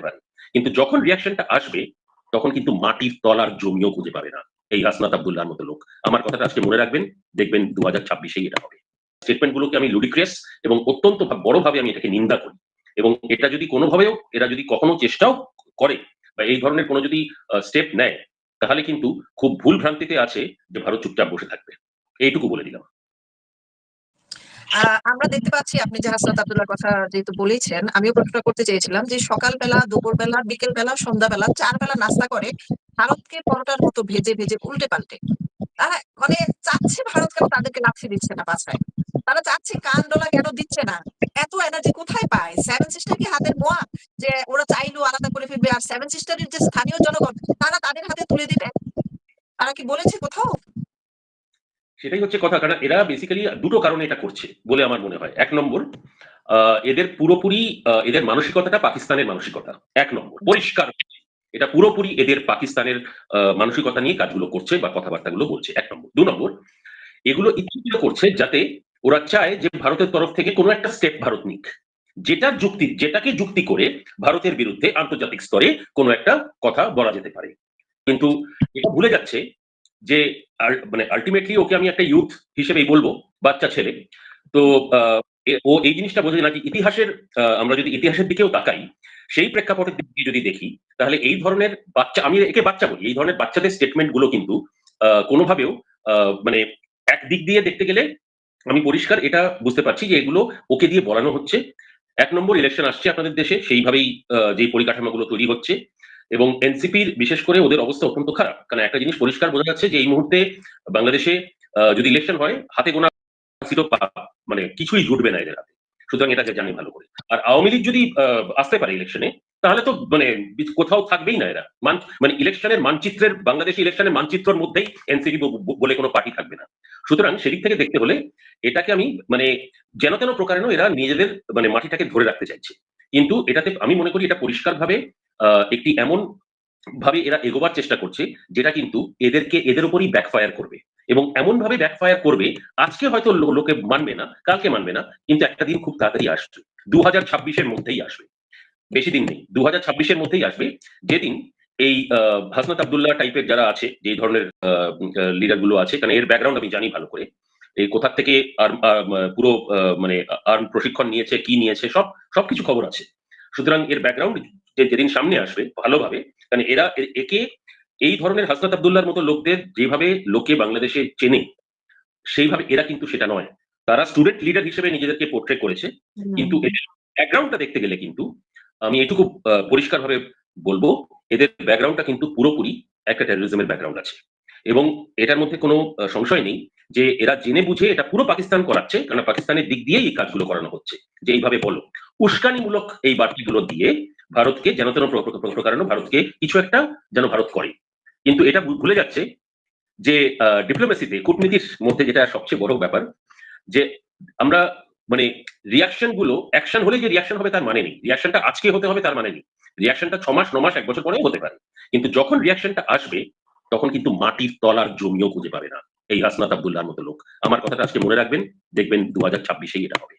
পারে, কিন্তু যখন রিয়াকশনটা আসবে তখন কিন্তু মাটির তলার জমিও খুঁজে পাবে না এই হাসনাত আব্দুল্লাহর মতো লোক। আমার কথাটা আজকে মনে রাখবেন, দেখবেন 2026-এই এটা হবে। স্টেটমেন্ট গুলোকে আমি লুডিক্রিয়াস এবং অত্যন্ত বড়ভাবে আমি এটাকে নিন্দা করি, এবং এটা যদি কোনোভাবেও এরা যদি কখনো চেষ্টাও করে বা এই ধরনের কোনো যদি স্টেপ নেয়, তাহলে কিন্তু খুব ভুল ভ্রান্তিতে আছে যে ভারত চুপচাপ বসে থাকবে। এইটুকু বলে দিলাম। আমরা দেখতে পাচ্ছি আপনি যে হাসনাত আব্দুল্লাহর কথা যেহেতু বলেছেন, আমিও প্রশ্নটা করতে চেয়েছিলাম যে সকালবেলা, দুপুরবেলা, বিকেলবেলা, সন্ধ্যাবেলা ৪ বেলা নাস্তা করে ভারতকে পরোটার মতো ভেজে ভেজে উল্টে পাল্টে তারা মানে চাচ্ছে ভারত কেন তাদেরকে লাথি দিচ্ছে না পাছায়, তারা চাচ্ছে কান ডলা কেন দিচ্ছে না, এত এনার্জি কোথায় পায়? সেভেন সিস্টার কি হাতের মোয়া যে ওরা চাইলেও আলাদা করে ফেলবে? আর সেভেন সিস্টারের যে স্থানীয় জনগণ তারা তাদের হাতে তুলে দিবে, তারা কি বলেছে কোথাও? সেটাই হচ্ছে কথা, কারণ এরা বেসিক্যালি দুটো কারণে এটা করছে বলে আমার মনে হয়। এক নম্বর, এদের পুরোপুরি এদের মানসিকতাটা পাকিস্তানের মানসিকতা। এক নম্বর পরিষ্কার, এটা পুরোপুরি এদের পাকিস্তানের মানসিকতা নিয়ে কাজগুলো করছে বা কথাবার্তাগুলো বলছে। এক নম্বর। দু নম্বর, এগুলো ইচ্ছে করে করছে যাতে ওরা চায় যে ভারতের তরফ থেকে কোনো একটা স্টেপ ভারত নিক, যেটাকে যুক্তি করে ভারতের বিরুদ্ধে আন্তর্জাতিক স্তরে কোনো একটা কথা বলা যেতে পারে। কিন্তু এটা ভুলে যাচ্ছে যে মানে আলটিমেটলি ওকে আমি একটা ইউথ হিসেবেই বলবো, বাচ্চা ছেলে। তো ও এই জিনিসটা বোঝে নাকি ইতিহাসের, আমরা যদি ইতিহাসের দিকেও তাকাই, সেই প্রেক্ষাপটের দিক দিয়ে যদি দেখি, তাহলে এই ধরনের বাচ্চা, আমি একে বাচ্চা বলি, এই ধরনের বাচ্চাদের স্টেটমেন্ট গুলো কিন্তু কোনোভাবেও মানে একদিক দিয়ে দেখতে গেলে আমি পরিষ্কার এটা বুঝতে পারছি যে এগুলো ওকে দিয়ে বলানো হচ্ছে। এক নম্বর, ইলেকশন আসছে আপনাদের দেশে, সেইভাবেই যে পরিকাঠামোগুলো তৈরি হচ্ছে, এবং এনসিপির বিশেষ করে ওদের অবস্থা অত্যন্ত খারাপ। কারণ একটা জিনিস পরিষ্কার বোঝা যাচ্ছে যে এই মুহূর্তে বাংলাদেশে যদি ইলেকশন হয়, হাতে গোনা সিটও মানে কিছুই জুটবে না এদের হাতে। সুতরাং এটাকে জানি ভালো করে। আর আওয়ামী লীগ যদি আসতে পারে ইলেকশনে, তাহলে তো মানে কোথাও থাকবেই না এরা। মানে ইলেকশনের মানচিত্রের, বাংলাদেশি ইলেকশনের মানচিত্রের মধ্যেই এনসিপি বলে কোনো পার্টি থাকবে না। সুতরাং সেদিক থেকে দেখতে হলে এটাকে আমি মানে যেন তেন প্রকারেণ এরা নিজেদের মানে মাটিটাকে ধরে রাখতে চাইছে। কিন্তু এটাতে আমি মনে করি এটা পরিষ্কারভাবে একটি এমন ভাবে এরা এগোবার চেষ্টা করছে যেটা কিন্তু এদের উপরই ব্যাকফায়ার করবে, এবং এমন ভাবে ব্যাকফায়ার করবে, আজকে হয়তো লোকে মানবে না, কালকে মানবে না, কিন্তু একটা দিন খুব তাড়াতাড়ি আসবে। 2026-এর মধ্যেই আসবে, বেশি দিন নেই, 2026-এর মধ্যেই আসবে, যেদিন এই হাসনাত আব্দুল্লাহ টাইপের যারা আছে, যে ধরনের লিডার গুলো আছে, কারণ এর ব্যাকগ্রাউন্ড আমি জানি ভালো করে, এই কোথা থেকে পুরো মানে আর্ম প্রশিক্ষণ নিয়েছে, কি নিয়েছে, সবকিছু খবর আছে। সুতরাং এর ব্যাকগ্রাউন্ড যেদিন সামনে আসবে ভালোভাবে, কারণ এরা একে এই ধরনের হাসনাত আব্দুল্লাহর মতো লোকদের যেভাবে লোকে বাংলাদেশে চেনে, সেইভাবে এরা কিন্তু সেটা নয়। তারা স্টুডেন্ট লিডার হিসেবে নিজেদেরকে পোর্ট্রে করেছে, কিন্তু এদের ব্যাকগ্রাউন্ডটা দেখতে গেলে কিন্তু আমি এটুকু পরিষ্কারভাবে বলবো, এদের ব্যাকগ্রাউন্ডটা কিন্তু পুরোপুরি একটা টেরোরিজমের ব্যাকগ্রাউন্ড আছে, এবং এটার মধ্যে কোনো সংশয় নেই যে এরা জেনে বুঝে এটা পুরো পাকিস্তান করাচ্ছে, কারণ পাকিস্তানের দিক দিয়েই এই কাজগুলো করানো হচ্ছে। যে এইভাবে বলো, উস্কানিমূলক এই বার্তাগুলো দিয়ে ভারতকে যেন তেন প্রকারানো, ভারতকে কিছু একটা যেন ভারত করে। কিন্তু এটা ভুলে যাচ্ছে যে ডিপ্লোমেসিতে, কূটনীতির মধ্যে যেটা সবচেয়ে বড় ব্যাপার, যে আমরা মানে রিয়াকশন গুলো অ্যাকশন হলে যে রিয়াকশন হবে তার মানে নেই, রিয়াকশনটা আজকে হতে হবে তার মানে নেই, রিয়াকশনটা 6 মাস 9 মাস 1 বছর পরেও হতে পারে, কিন্তু যখন রিয়াকশনটা আসবে তখন কিন্তু মাটির তলার জমিও খুঁজে পাবে না এই হাসনাত আব্দুল্লাহর মতো লোক। আমার কথাটা আজকে মনে রাখবেন, দেখবেন 2026-এই এটা হবে।